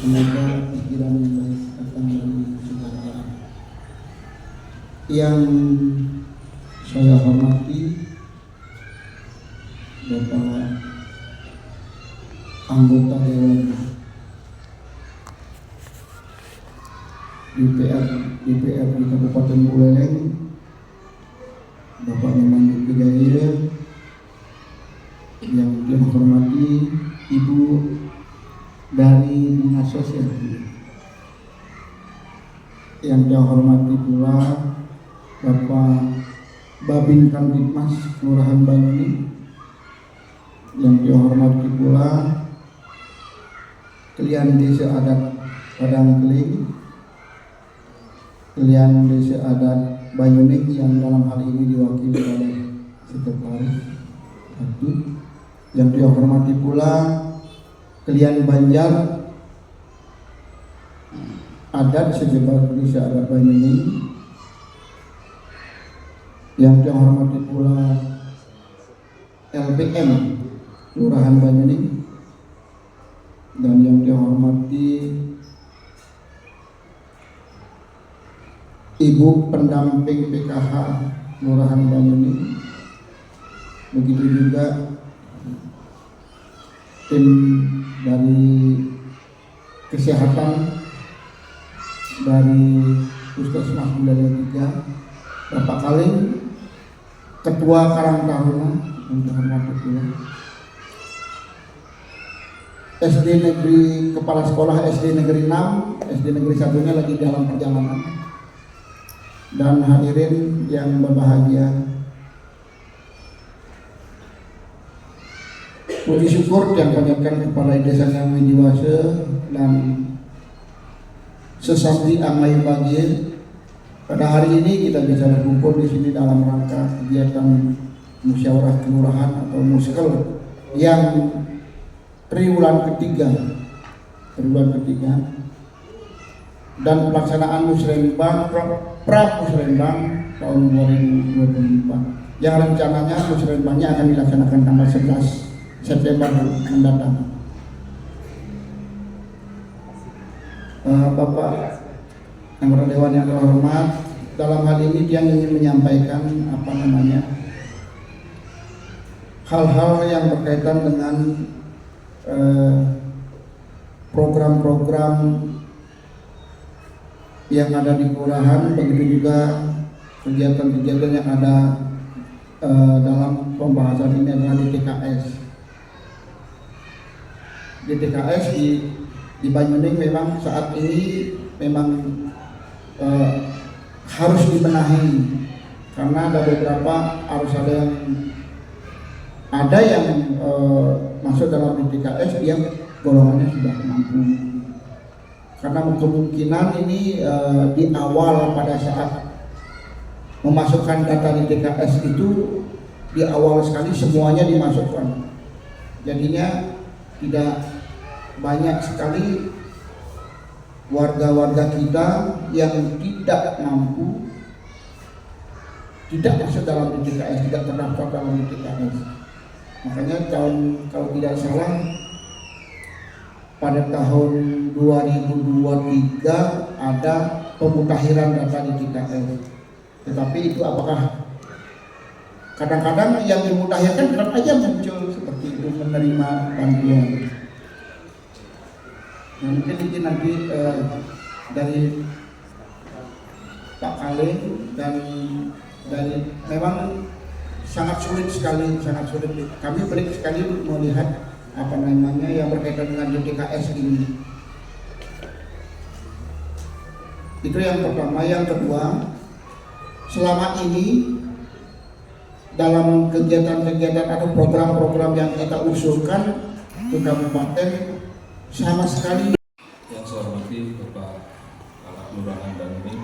semoga pikiran yang baik datang dari saudara. Yang saya hormati Bapak anggota Dewan DPR di Kabupaten Buleleng, Bapak Memang Hidayah, yang saya hormati Ibu dari Dinas Sosial, yang saya hormati pula Bapak Babin Kamtibmas Kelurahan Banyuning, yang saya hormati pula Kelian Desa Adat Padang Keling, Kelian Desa Adat Banyuning yang dalam hal ini diwakili oleh Sekretaris Satu, yang saya hormati pula Kelian Banjar Adat Sejebar Desa Adat Banyuning, yang saya hormati pula LPM Kelurahan Banyuning, dan yang saya hormati Ibu pendamping PKH Kelurahan Banyuning, begitu juga tim dari kesehatan dari Puskesmas Buleleng 3, Bapak Kaling, Ketua Karang Taruna, untuk hormati pula SD Negeri Kepala Sekolah SD Negeri 6, SD Negeri 1-nya lagi dalam perjalanan, dan hadirin yang berbahagia. Puji syukur yang panjatkan kepada Desa yang Wijiwase dan sesambi amai bahagia. Pada hari ini kita bisa berkumpul di sini dalam rangka kegiatan musyawarah kelurahan atau muskel yang triwulan ketiga dan pelaksanaan musrenbang pra musrenbang tahun 2024 yang rencananya musrenbangnya akan dilaksanakan tanggal 11 September mendatang. Bapak anggota Dewan yang terhormat, dalam hal ini dia ingin menyampaikan hal-hal yang berkaitan dengan program-program yang ada di kelurahan, begitu juga kegiatan-kegiatan yang ada dalam pembahasan ini adalah di TKS. Di TKS di Banyuning memang saat ini memang harus dibenahi karena ada beberapa harus ada yang masuk dalam DTKS yang golongannya sudah mampu, karena kemungkinan ini di awal pada saat memasukkan data di DTKS itu di awal sekali semuanya dimasukkan, jadinya tidak banyak sekali warga-warga kita yang tidak mampu, tidak masuk dalam DTKS, tidak terdaftar dalam DTKS. Makanya kalau tidak salah pada tahun 2023 ada pemutakhiran data di DTKS. Tetapi itu apakah kadang-kadang yang dimutakhirkan tetap aja muncul seperti itu menerima bantuan. Mungkin ini nanti dari Pak Kaling dan dari memang sangat sulit sekali. Kami pelik sekali melihat yang berkaitan dengan DTKS ini. Itu yang pertama. Yang kedua, selama ini dalam kegiatan-kegiatan atau program-program yang kita usulkan ke kabupaten sama sekali. Yang saya hormati Bapak Kepala Kelurahan Banyuning,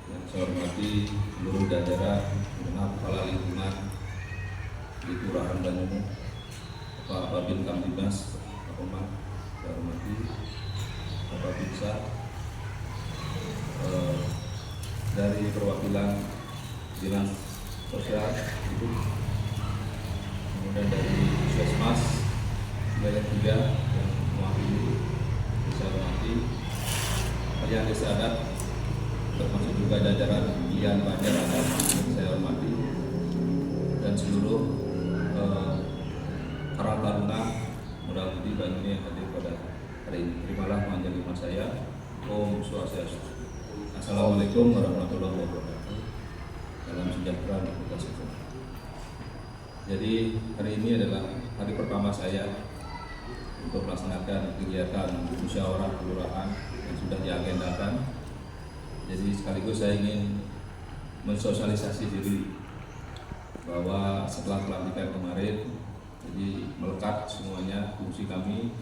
yang saya hormati seluruh jajaran kepala lingkungan di Kelurahan Banyuning, Bapak Babin Kamtibmas, Pak Omar, saya hormati Bapak Binsa, dari perwakilan Dinas Sosial Ibu, kemudian dari Puskesmas Buleleng 3 yang mewakili Desa Sekalian Desa Adat, termasuk juga jajaran Dian Banjar Adat yang saya hormati, dan seluruh Karang Taruna Modal Budi Banyuwangi yang hadir pada hari ini. Terimalah panjang iman saya. Om Swastiastu. Assalamualaikum warahmatullahi wabarakatuh. Salam sejahtera untuk kita semua. Jadi hari ini adalah hari pertama saya untuk melaksanakan kegiatan musyawarah kelurahan yang sudah diagendakan. Jadi sekaligus saya ingin mensosialisasi diri bahwa setelah pelantikan kemarin, jadi melekat semuanya fungsi kami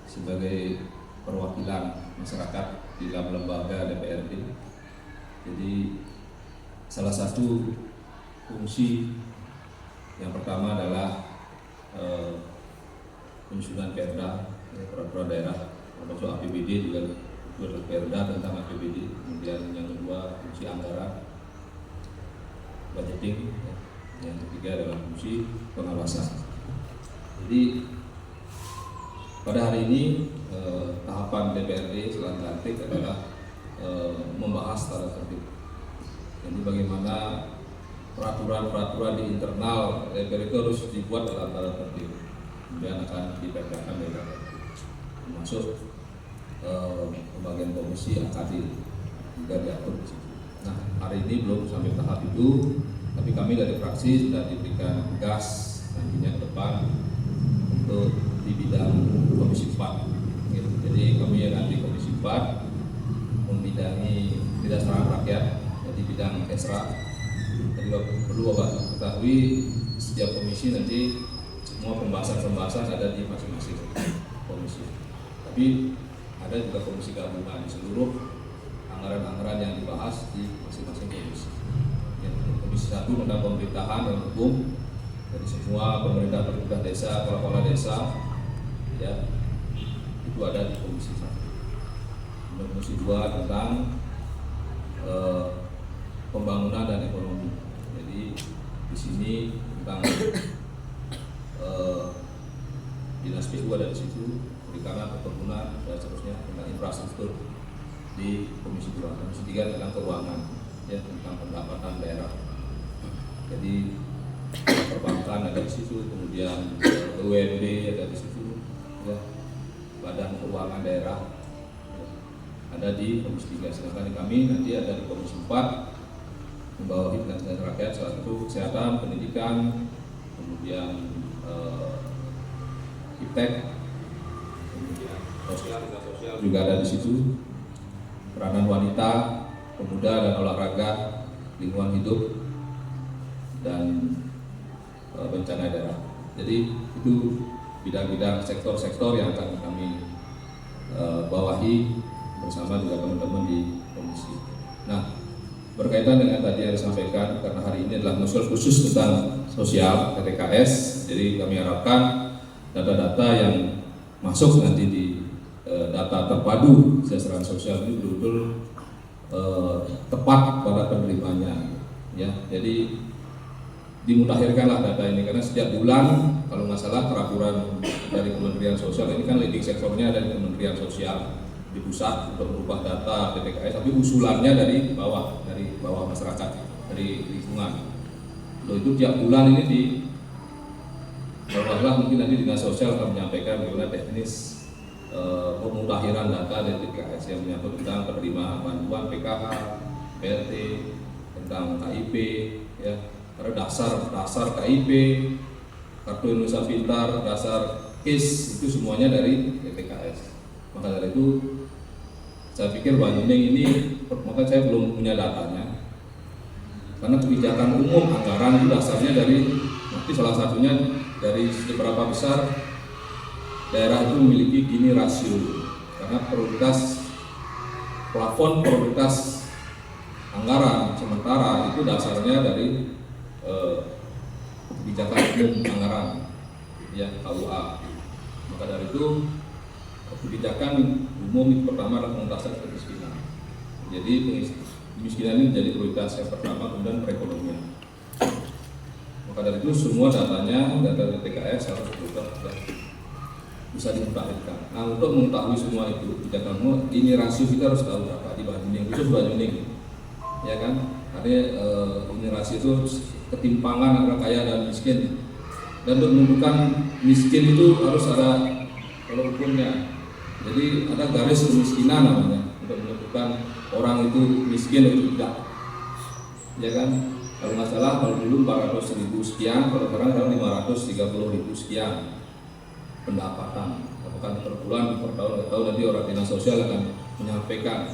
sebagai perwakilan masyarakat di dalam lembaga DPRD. Jadi salah satu fungsi yang pertama adalah penyusunan perda, peraturan daerah, termasuk APBD juga perda tentang APBD. Kemudian yang kedua fungsi anggaran, budgeting, yang ketiga adalah fungsi pengawasan. Jadi pada hari ini tahapan DPRD setelah dilantik adalah membahas tata tertib. Jadi bagaimana peraturan-peraturan di internal DPRD itu harus dibuat dalam tata tertib, kemudian akan diperdakan dari tata tertib, termasuk pembagian komisi akadil juga diatur di situ. Nah, hari ini belum sampai tahap itu, tapi kami dari fraksi sudah diberikan tugas nantinya ke depan untuk di bidang komisi 4. Jadi kami yang nanti komisi 4 membidangi Kedaulatan Rakyat di bidang esra. Jadi perlu Bapak ketahui setiap komisi nanti semua pembahasan ada di masing-masing komisi. Tapi ada juga komisi gabungan, seluruh anggaran-anggaran yang dibahas di masing-masing komisi. Komisi 1 tentang pemerintahan dan hukum, dari semua pemerintah desa, kepala desa, ya, itu ada di komisi 1. Komisi 2 tentang pembangunan dan ekonomi. Jadi di sini tentang dinas PU ada di situ, perikanan, perkebunan, dan seterusnya, tentang infrastruktur di komisi 2. Komisi 3 tentang keuangan, ya, tentang pendapatan daerah. Jadi perbankan ada di situ, kemudian BUMD ada di situ, ya, Badan Keuangan Daerah ada di komisi 3. Sedangkan kami nanti ada di komisi 4 membawahi Kedaulatan Rakyat, salah satu kesehatan, pendidikan, kemudian iptek, kemudian sosial juga ada di situ, peranan wanita, pemuda dan olahraga, lingkungan hidup, dan bencana daerah. Jadi itu bidang-bidang sektor-sektor yang akan kami bawahi bersama juga teman-teman di komisi. Nah, berkaitan dengan tadi yang disampaikan, karena hari ini adalah musyawarah khusus tentang sosial TTKS, jadi kami harapkan data-data yang masuk nanti di data terpadu kesejahteraan sosial ini betul-betul tepat pada penerimanya, ya. Jadi dimutakhirkanlah data ini, karena setiap bulan kalau nggak salah peraturan dari Kementerian Sosial ini kan leading sektornya dari Kementerian Sosial di pusat untuk merubah data TTKS, tapi usulannya dari bawah masyarakat, dari lingkungan. Loh, itu tiap bulan ini di bawah mungkin nanti dinas sosial akan menyampaikan bagaimana teknis pemutakhiran data dari TTKS yang menyangkut tentang penerima bantuan PKH, PLT, tentang KIP, ya. Karena dasar KIP, Kartu Indonesia Pintar, dasar KIS itu semuanya dari TTKS. Maka dari itu saya pikir Banyuwangi ini, maka saya belum punya datanya. Karena kebijakan umum anggaran itu dasarnya dari, nanti salah satunya dari seberapa besar daerah itu memiliki gini rasio. Karena plafon prioritas anggaran sementara itu dasarnya dari kebijakan umum anggaran, ya, KUA. Maka dari itu kebijakan umum itu pertama adalah pengentasan kemiskinan. Jadi kemiskinan ini menjadi prioritas yang pertama, kemudian perekonomian. Maka dari itu semua datanya, data TTKS harus berubah bisa dimutakhirkan. Nah, untuk mengetahui semua itu, kebijakanmu, ini rasio kita harus tahu berapa di Banyuning, khusus Banyuning, ya kan? Artinya ini rasio itu ketimpangan antara kaya dan miskin. Dan untuk menentukan miskin itu harus ada kalau ukurnya. Jadi ada garis kemiskinan namanya untuk menentukan orang itu miskin atau tidak, ya kan? Kalau nggak salah kalau dulu 400.000 sekian, kalau sekarang 530.000 sekian pendapatan. Apakah per bulan, per tahun, nggak tahu, nanti orang dinas sosial akan menyampaikan.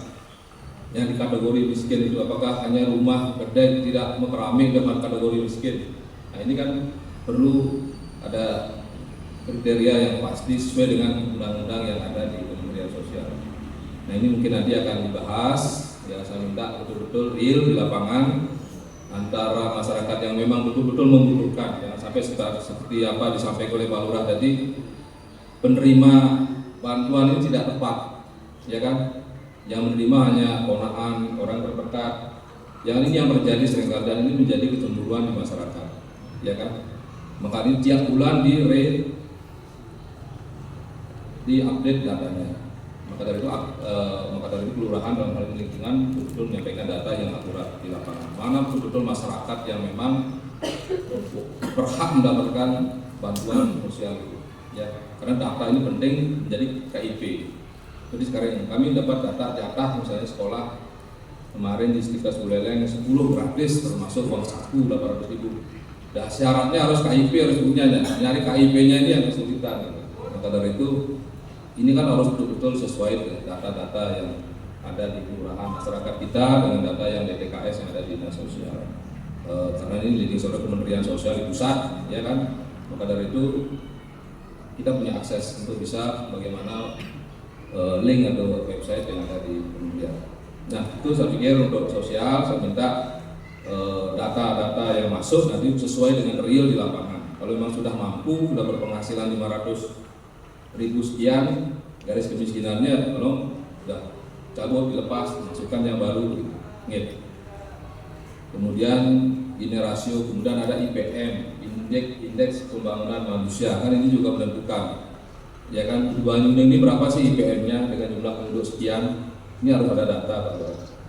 Yang di kategori miskin itu apakah hanya rumah gede tidak keramik dengan kategori miskin. Nah ini kan perlu ada kriteria yang pasti sesuai dengan undang-undang yang ada di Kementerian Sosial. Nah ini mungkin nanti akan dibahas, ya saya minta betul-betul real di lapangan antara masyarakat yang memang betul-betul membutuhkan, jangan sampai seperti apa disampaikan oleh Pak Lurah tadi, penerima bantuan ini tidak tepat, ya kan? Yang menerima hanya ponaan orang terdekat. Yang ini yang terjadi seringkali dan ini menjadi kecemburuan di masyarakat, ya kan? Maka ini tiap bulan di-update datanya. Maka dari itu kelurahan dalam hal ini lingkungan betul-betul menyampaikan data yang akurat di lapangan. Mana betul-betul masyarakat yang memang berhak mendapatkan bantuan sosial itu. Ya, karena data ini penting menjadi KIP. Jadi sekarang kami dapat data jatah misalnya sekolah kemarin di Stikes Buleleng 10 gratis termasuk uang saku 800.000. Nah, syaratnya harus KIP harus punya, nyari KIP-nya ini yang kesulitan. Maka dari itu ini kan harus betul-betul sesuai dengan data-data yang ada di kelurahan masyarakat kita dengan data yang DTKS yang ada di dinas sosial. Karena ini leading source Kementerian Sosial di pusat, ya kan. Maka dari itu kita punya akses untuk bisa bagaimana link atau website yang ada di kementerian. Nah itu saya pikir untuk sosial saya minta data-data yang masuk nanti sesuai dengan real di lapangan. Kalau memang sudah mampu, sudah berpenghasilan 500.000 sekian, garis kemiskinannya tolong sudah cabut, dilepas, masukkan yang baru gitu. Kemudian ini rasio, kemudian ada IPM, indeks pembangunan manusia, kan ini juga menentukan, ya kan, di Banyuning ini berapa sih IPM-nya dengan jumlah penduduk sekian, ini harus ada data,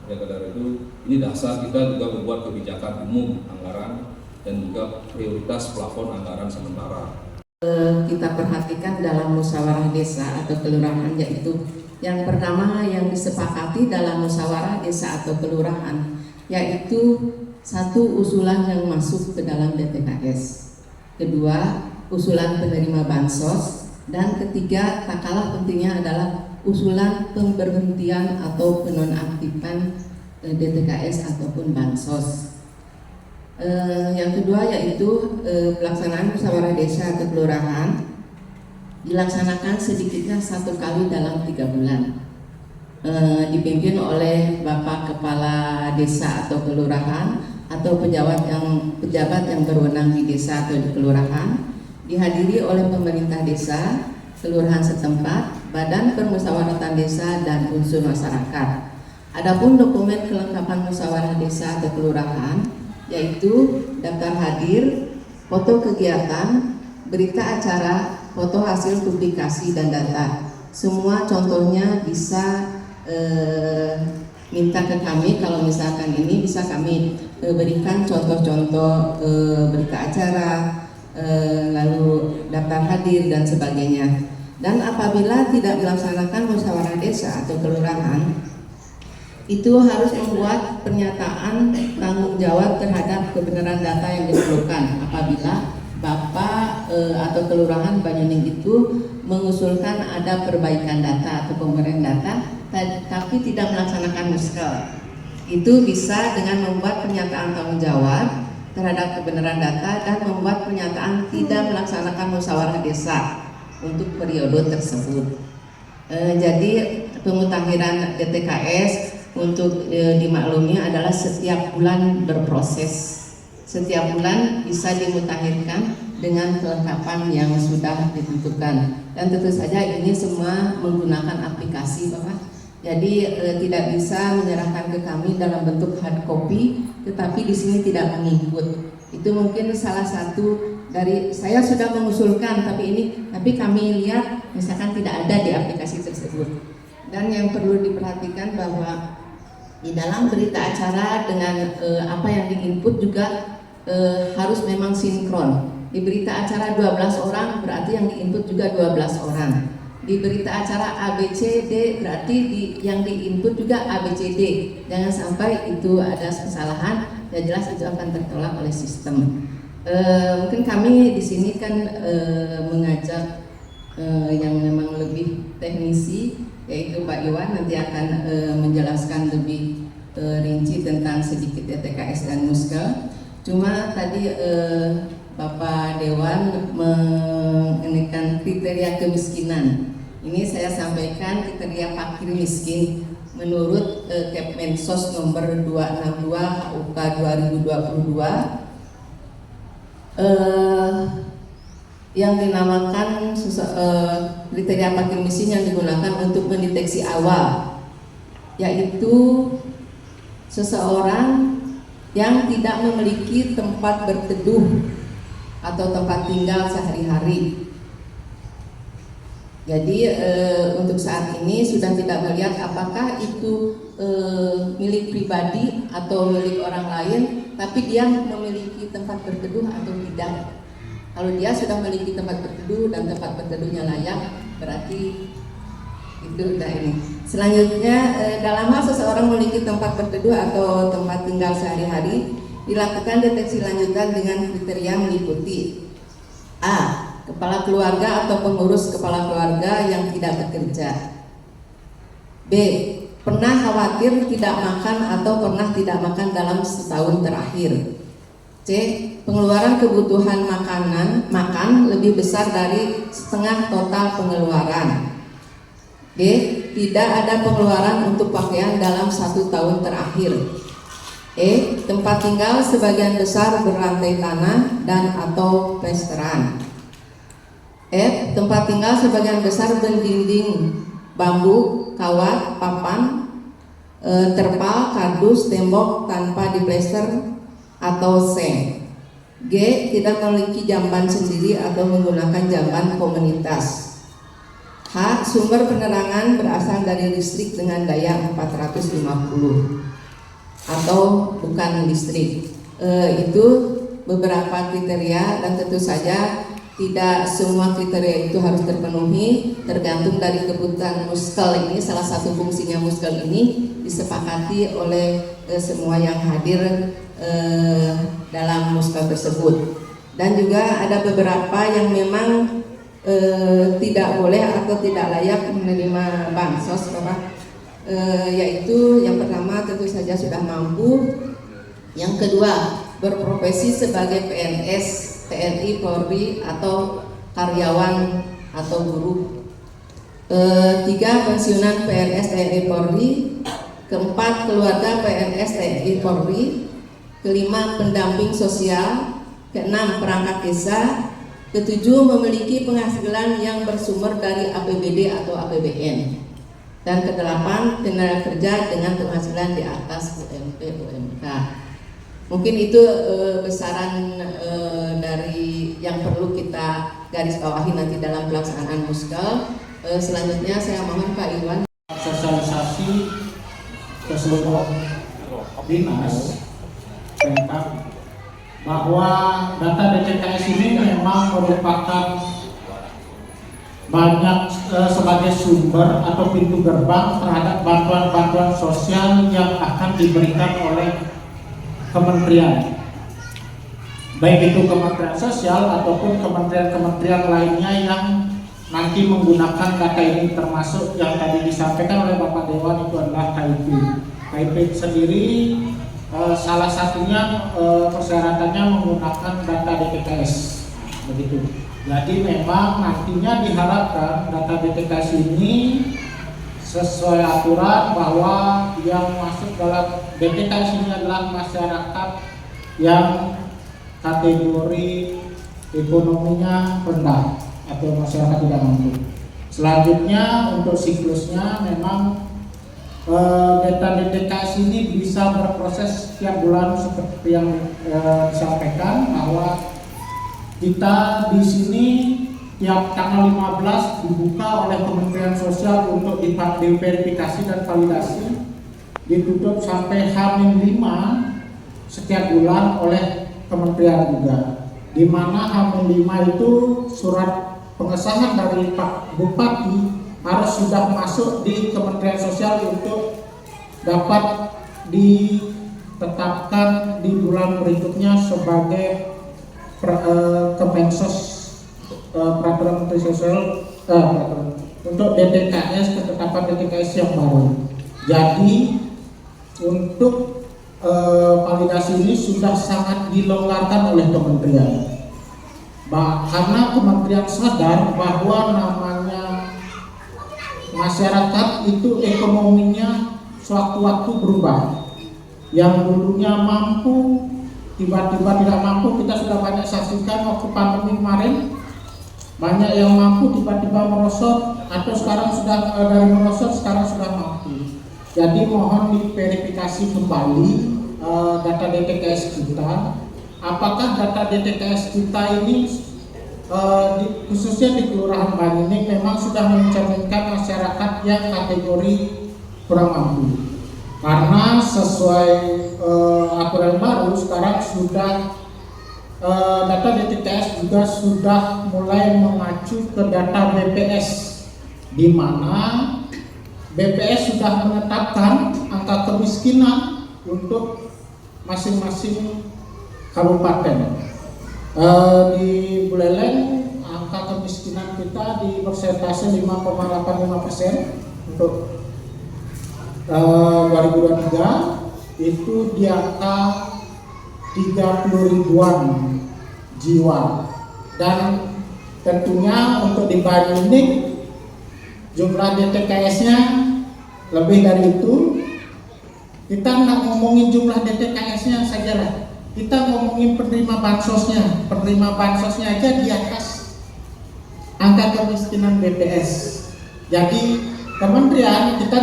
ya dari itu ini dasar kita juga membuat kebijakan umum anggaran dan juga prioritas plafon anggaran sementara. Kita perhatikan dalam musyawarah desa atau kelurahan, yaitu yang pertama yang disepakati dalam musyawarah desa atau kelurahan, yaitu satu, usulan yang masuk ke dalam DTKS, kedua, usulan penerima bansos, dan ketiga, tak kalah pentingnya adalah usulan pemberhentian atau penonaktifan DTKS ataupun bansos. Yang kedua yaitu pelaksanaan musyawarah desa atau kelurahan dilaksanakan sedikitnya 1 kali dalam 3 bulan, dipimpin oleh Bapak Kepala Desa atau Kelurahan atau pejabat yang berwenang di desa atau di kelurahan, dihadiri oleh pemerintah desa, kelurahan setempat, badan permusyawaratan desa, dan unsur masyarakat. Adapun dokumen kelengkapan musyawarah desa atau kelurahan yaitu daftar hadir, foto kegiatan, berita acara, foto hasil publikasi, dan data. Semua contohnya bisa minta ke kami. Kalau misalkan ini bisa kami berikan contoh-contoh berita acara, lalu daftar hadir dan sebagainya. Dan apabila tidak melaksanakan musyawarah desa atau kelurahan, itu harus membuat pernyataan tanggung jawab terhadap kebenaran data yang diperlukan. Apabila Bapak atau Kelurahan Banyuning itu mengusulkan ada perbaikan data atau pemberian data, tapi tidak melaksanakan muskel, itu bisa dengan membuat pernyataan tanggung jawab terhadap kebenaran data dan membuat pernyataan tidak melaksanakan musyawarah desa untuk periode tersebut. Jadi pemutahiran DTKS untuk dimaklumi adalah setiap bulan berproses. Setiap bulan bisa dimutakhirkan dengan kelengkapan yang sudah ditentukan. Dan tentu saja ini semua menggunakan aplikasi, Bapak. Jadi tidak bisa menyerahkan ke kami dalam bentuk hard copy, tetapi di sini tidak mengikut. Itu mungkin salah satu dari saya sudah mengusulkan, tapi kami lihat misalkan tidak ada di aplikasi tersebut. Dan yang perlu diperhatikan bahwa di dalam berita acara dengan apa yang diinput juga harus memang sinkron. Di berita acara 12 orang berarti yang diinput juga 12 orang. Di berita acara ABCD berarti yang diinput juga ABCD. Jangan sampai itu ada kesalahan, ya jelas itu akan tertolak oleh sistem. Mungkin kami di sini kan mengajak yang memang lebih teknisi, yaitu Pak Iwan nanti akan menjelaskan lebih rinci tentang sedikit TKS dan Muskel. Cuma tadi Bapak Dewan mengenai kriteria kemiskinan. Ini saya sampaikan kriteria fakir miskin menurut Kepmensos nomor 262 HUK 2022 yang dinamakan kriteria fakir miskin yang digunakan untuk mendeteksi awal, yaitu seseorang yang tidak memiliki tempat berteduh atau tempat tinggal sehari-hari. Jadi untuk saat ini sudah tidak melihat apakah itu milik pribadi atau milik orang lain, tapi dia memiliki tempat berteduh atau tidak. Kalau dia sudah memiliki tempat berteduh dan tempat berteduhnya layak, berarti itu udah ini. Selanjutnya dalam hal seseorang memiliki tempat berteduh atau tempat tinggal sehari-hari, dilakukan deteksi lanjutan dengan kriteria meliputi A. Kepala keluarga atau pengurus kepala keluarga yang tidak bekerja. B. Pernah khawatir tidak makan atau pernah tidak makan dalam setahun terakhir. C. Pengeluaran kebutuhan makan lebih besar dari setengah total pengeluaran. D. Tidak ada pengeluaran untuk pakaian dalam 1 tahun terakhir. E. Tempat tinggal sebagian besar berlantai tanah dan atau plesteran. F. Tempat tinggal sebagian besar berdinding bambu, kawat, papan, terpal, kardus, tembok tanpa diplester atau seng. G. Tidak memiliki jamban sendiri atau menggunakan jamban komunitas. H. Sumber penerangan berasal dari listrik dengan daya 450 atau bukan listrik. Itu beberapa kriteria dan tentu saja tidak semua kriteria itu harus terpenuhi, tergantung dari kebutuhan Muskel ini. Salah satu fungsinya Muskel ini disepakati oleh semua yang hadir dalam Muskel tersebut. Dan juga ada beberapa yang memang tidak boleh atau tidak layak menerima bansos, Bapak. Yaitu yang pertama tentu saja sudah mampu, yang kedua berprofesi sebagai PNS, TNI, Polri atau karyawan atau guru. 3. Pensiunan PNS TNI Polri. 4. Keluarga PNS TNI Polri. 5. Pendamping sosial. 6. Perangkat desa. 7. Memiliki penghasilan yang bersumber dari APBD atau APBN. Dan 8. Tenaga kerja dengan penghasilan di atas UMP UMK. Mungkin itu besaran dari yang perlu kita garis bawahi nanti dalam pelaksanaan Muskel. Selanjutnya saya mohon Pak Iwan sosialisasi ke seluruh dinas Pemkab bahwa data DTKS ini memang merupakan banyak sebagai sumber atau pintu gerbang terhadap bantuan-bantuan sosial yang akan diberikan oleh kementerian, baik itu Kementerian Sosial ataupun kementerian-kementerian lainnya yang nanti menggunakan data ini, termasuk yang tadi disampaikan oleh Bapak Dewan itu adalah KIP. KIP sendiri salah satunya persyaratannya menggunakan data DTKS, begitu. Jadi memang nantinya diharapkan data DTKS ini sesuai aturan bahwa yang masuk dalam DTKS ini adalah masyarakat yang kategori ekonominya rendah atau masyarakat tidak mampu. Selanjutnya untuk siklusnya memang data DTKS ini bisa berproses setiap bulan seperti yang disampaikan, bahwa kita di sini tiap tanggal 15 dibuka oleh Kementerian Sosial untuk diverifikasi dan validasi, ditutup sampai H-5 setiap bulan oleh kementerian juga, di mana H-5 itu surat pengesahan dari Pak Bupati harus sudah masuk di Kementerian Sosial untuk dapat ditetapkan di bulan berikutnya sebagai Kemensos, peraturan Menteri Sosial untuk DTKS, ketetapan DTKS yang baru. Jadi untuk validasi ini sudah sangat dilonggarkan oleh kementerian, karena kementerian sadar bahwa namanya masyarakat itu ekonominya sewaktu-waktu berubah. Yang dulunya mampu tiba-tiba tidak mampu. Kita sudah banyak saksikan waktu pandemi kemarin, banyak yang mampu tiba-tiba merosot, atau sekarang sudah dari merosot sekarang sudah mampu. Jadi mohon diverifikasi kembali data DTKS kita. Apakah data DTKS kita ini khususnya di Kelurahan Banyuning memang sudah mencerminkan masyarakat yang kategori kurang mampu? Karena sesuai aturan baru sekarang sudah data DTKS juga sudah mulai mengacu ke data BPS, di mana BPS sudah menetapkan angka kemiskinan untuk masing-masing kabupaten. Di Buleleng angka kemiskinan kita di persentase 5,85% untuk 2023 itu di angka 30 ribuan jiwa, dan tentunya untuk di Banyuning jumlah DTKS-nya lebih dari itu. Kita nggak ngomongin jumlah DTKS-nya saja lah, kita ngomongin penerima bansosnya. Penerima bansosnya aja di atas angka kemiskinan BPS. Jadi kementerian kita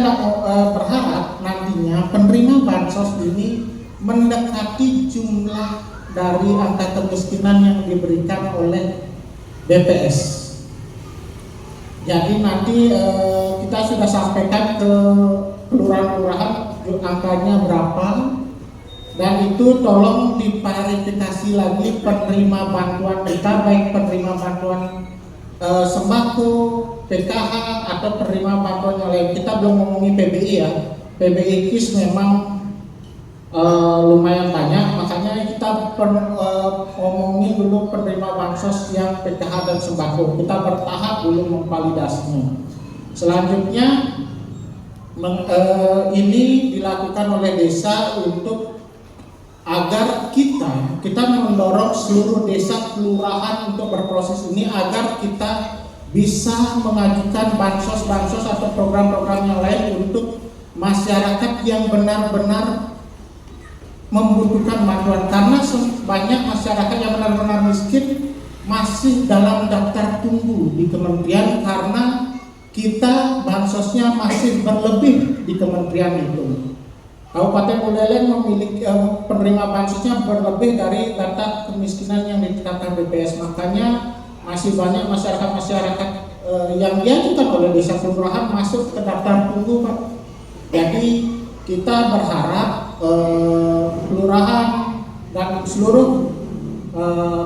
berharap nantinya penerima bansos ini mendekati jumlah dari angka kemiskinan yang diberikan oleh BPS. Jadi nanti kita sudah sampaikan ke kelurahan-kelurahan angkanya berapa, dan itu tolong diverifikasi lagi penerima bantuan kita, baik penerima bantuan sembako, PKH atau penerima bantuan yang lain. Kita belum ngomongin PBI ya. PBI KIS memang lumayan banyak, makanya kita ngomongin dulu penerima bansos yang PKH dan sembako. Kita bertahap dulu memvalidasinya. Selanjutnya ini dilakukan oleh desa untuk agar kita mendorong seluruh desa kelurahan untuk berproses ini, agar kita bisa mengajukan bansos atau program-program yang lain untuk masyarakat yang benar-benar membutuhkan bantuan. Karena banyak masyarakat yang benar-benar miskin masih dalam daftar tunggu di kementerian, karena kita bansosnya masih berlebih di kementerian itu. Kabupaten Buleleng memiliki penerima bansosnya berlebih dari data kemiskinan yang ditetapkan BPS. Makanya masih banyak masyarakat yang diajukan oleh desa kelurahan masuk ke daftar tunggu, Pak. Jadi kita berharap kelurahan dan seluruh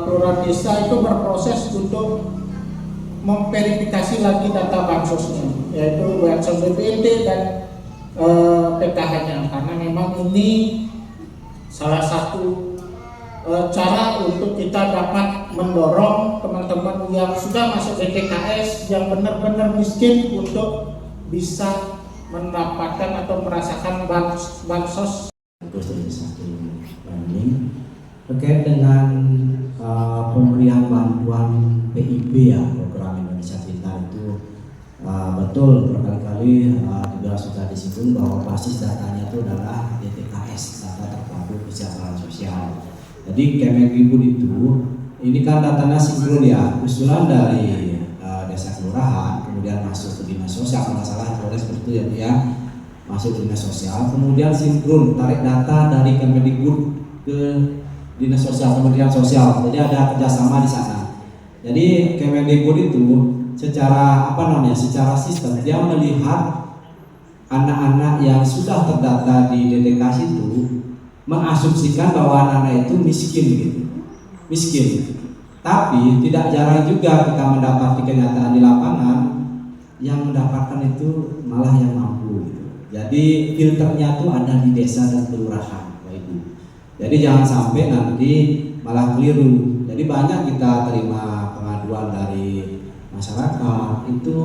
kelurahan desa itu berproses untuk memverifikasi lagi data bansosnya, yaitu bansos BPNT dan PKH-nya, karena memang ini salah satu cara untuk kita dapat mendorong teman-teman yang sudah masuk DTKS yang benar-benar miskin untuk bisa mendapatkan atau merasakan bansos. Terkait dengan pemberian bantuan PIB ya, program Indonesia Pintar itu betul berkali-kali juga sudah disinggung bahwa basis datanya itu adalah DTKS, data terpadu kesejahteraan sosial. Jadi Kemendikbud itu ini kan datanya sinkron ya, usulan dari desa kelurahan kemudian masuk ke dinas sosial, kalau salah seperti itu ya, masuk ke dinas sosial, kemudian sinkron tarik data dari Kemendikbud ke dinas sosial, kementerian sosial. Jadi ada kerjasama di sana. Jadi Kemendikbud itu secara secara sistem dia melihat anak-anak yang sudah terdata di DTKS itu mengasumsikan bahwa anak-anak itu miskin gitu. Miskin. Tapi tidak jarang juga kita mendapati kenyataan di lapangan yang mendapatkan itu malah yang mampu gitu. Jadi filternya tuh ada di desa dan kelurahan, Bapak Ibu. Jadi jangan sampai nanti malah keliru. Jadi banyak kita terima pengaduan dari masyarakat itu,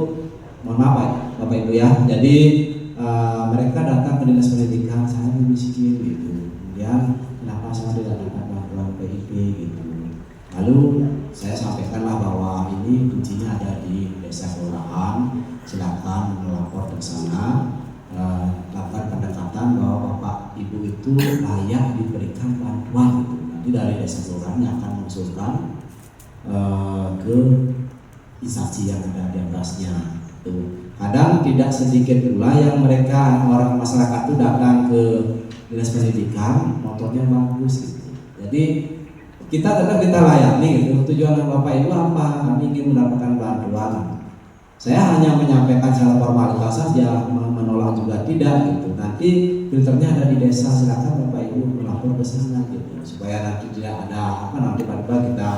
mohon maaf ya, Bapak Ibu ya. Jadi mereka datang ke dinas pendidikan, saya miskin gitu. Kemudian kenapa saya tidak dapat bantuan PIP gitu. Lalu saya sampaikanlah bahwa ini kuncinya ada di desa kelurahan. Silakan melapor ke sana, lakukan pendekatan bahwa Bapak Ibu itu layak diberikan bantuan gitu. Nanti dari desa kelurahan yang akan mengusulkan ke instansi yang ada di atasnya. Tuh. Kadang tidak sedikit pula yang mereka orang masyarakat itu datang ke dinas pendidikan, motornya bagus gitu. Jadi kita tetap kita layani gitu. Tujuan Bapak Ibu apa? Kami ingin mendapatkan bantuan. Saya hanya menyampaikan secara formalitas saja, menolak juga tidak gitu. Nanti filternya ada di desa, silakan Bapak Ibu melapor ke sana gitu, supaya nanti tidak ada tiba-tiba kita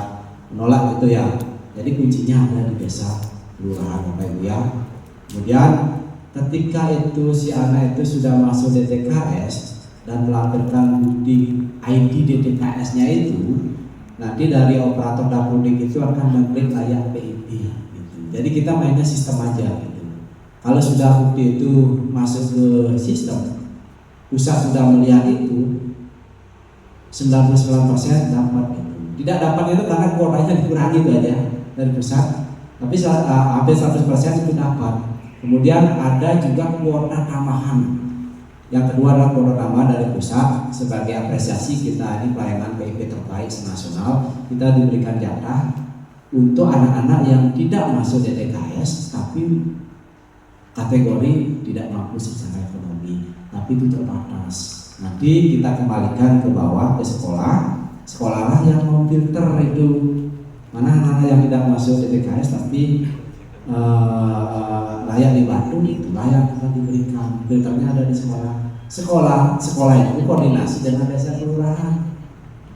menolak gitu ya. Jadi kuncinya ada di desa kelurahan, Bapak Ibu ya. Kemudian ketika itu si anak itu sudah masuk DTKS dan melampirkan bukti ID DTKS-nya itu, nanti dari operator Dapudik itu akan mengklik layak PIP gitu. Jadi kita mainnya sistem aja gitu. Kalau sudah bukti itu masuk ke sistem, pusat sudah melihat itu, 99% dapat gitu. Tidak dapat itu karena kuotanya dikurangi itu aja dari pusat, tapi hampir 100% itu dapat. Kemudian ada juga kuota tambahan. Yang kedua adalah kuota tambahan dari pusat sebagai apresiasi kita ini pelayanan PIP terbaik senasional. Kita diberikan jatah untuk anak-anak yang tidak masuk DTKS tapi kategori tidak mampu secara ekonomi, tapi itu terbatas. Nanti kita kembalikan ke bawah ke sekolah, sekolahlah yang memfilter itu mana anak-anak yang tidak masuk DTKS tapi layak dibantu, itu layak akan diberikan. Filternya ada di sekolah itu koordinasi dengan desa kelurahan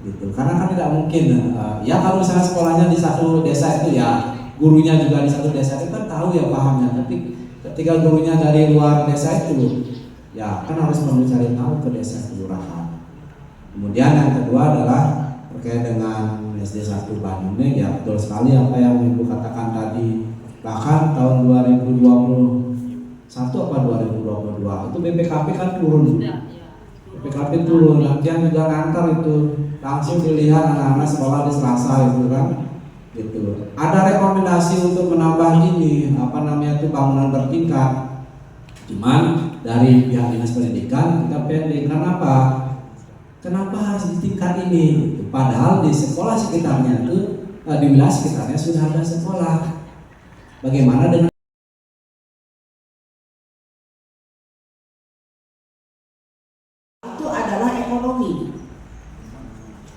gitu. Karena kan tidak mungkin ya kalau misalnya sekolahnya di satu desa itu ya gurunya juga di satu desa itu kan tahu ya pahamnya, tapi ketika gurunya dari luar desa itu ya kan harus mencari tahu ke desa kelurahan. Kemudian yang kedua adalah terkait dengan SD 1 Bandung ini, ya betul sekali apa yang Ibu katakan tadi. Bahkan tahun 2021 apa 2022 itu BPKP kan turun. BPKP turun, latihan juga ngantar itu. Langsung dilihat anak-anak sekolah di Selasa itu kan. Gitu. Ada rekomendasi untuk menambah ini bangunan bertingkat. Cuman dari pihak dinas pendidikan kita pending. Kenapa? Kenapa harus di tingkat ini? Padahal di sekolah sekitarnya itu di wilayah sekitarnya sudah ada sekolah. Bagaimana dengan itu adalah ekonomi.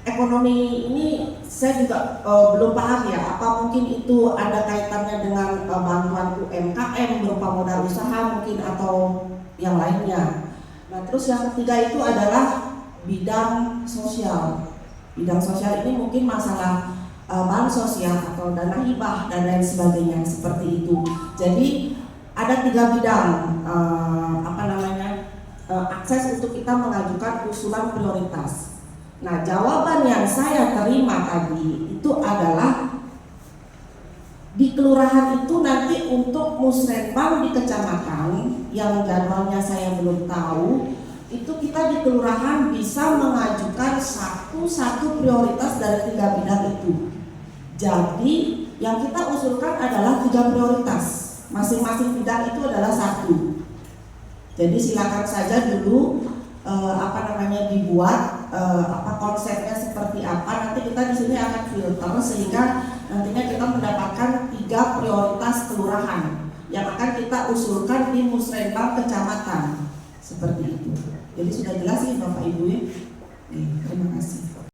Ekonomi ini saya juga belum paham ya, apa mungkin itu ada kaitannya dengan bantuan UMKM berupa modal usaha mungkin atau yang lainnya. Nah terus yang ketiga itu adalah bidang sosial. Bidang sosial ini mungkin masalah bansos ya atau dana hibah dan lain sebagainya seperti itu. Jadi ada 3 bidang akses untuk kita mengajukan usulan prioritas. Nah jawaban yang saya terima tadi itu adalah di kelurahan itu nanti untuk musrenbang di kecamatan yang jadwalnya saya belum tahu, itu kita di kelurahan bisa mengajukan satu prioritas dari 3 bidang itu. Jadi yang kita usulkan adalah 3 prioritas, masing-masing bidang itu adalah 1. Jadi silakan saja dulu dibuat konsepnya seperti apa. Nanti kita di sini akan filter sehingga nantinya kita mendapatkan 3 prioritas kelurahan yang akan kita usulkan di musrenbang kecamatan seperti itu. Jadi sudah jelas sih Bapak Ibu ya. Terima kasih.